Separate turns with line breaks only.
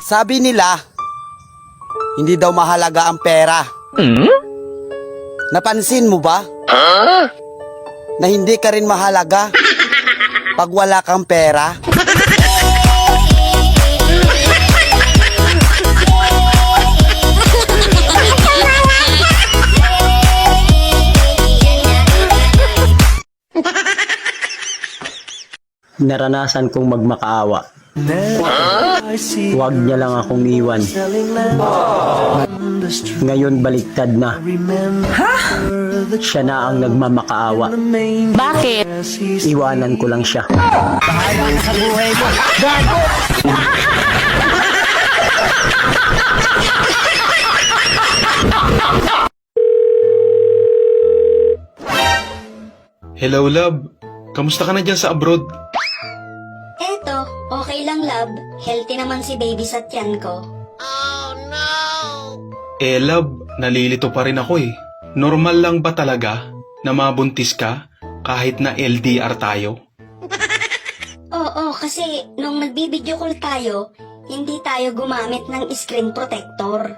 Sabi nila, hindi daw mahalaga ang pera. Napansin mo ba? Na hindi ka rin mahalaga pag wala kang pera?
Naranasan kong magmakaawa. Huwag niya lang akong iwan. Ngayon baliktad na. Siya na ang nagmamakaawa.
Bakit?
Iwanan ko lang siya.
Hello, love. Kamusta ka na dyan sa abroad?
Eto, okay lang love. Healthy naman si baby sa tiyan ko.
Love, nalilito pa rin ako eh. Normal lang ba talaga na mabuntis ka kahit na LDR tayo?
Oo, kasi nung nagbibideo call tayo, hindi tayo gumamit ng screen protector.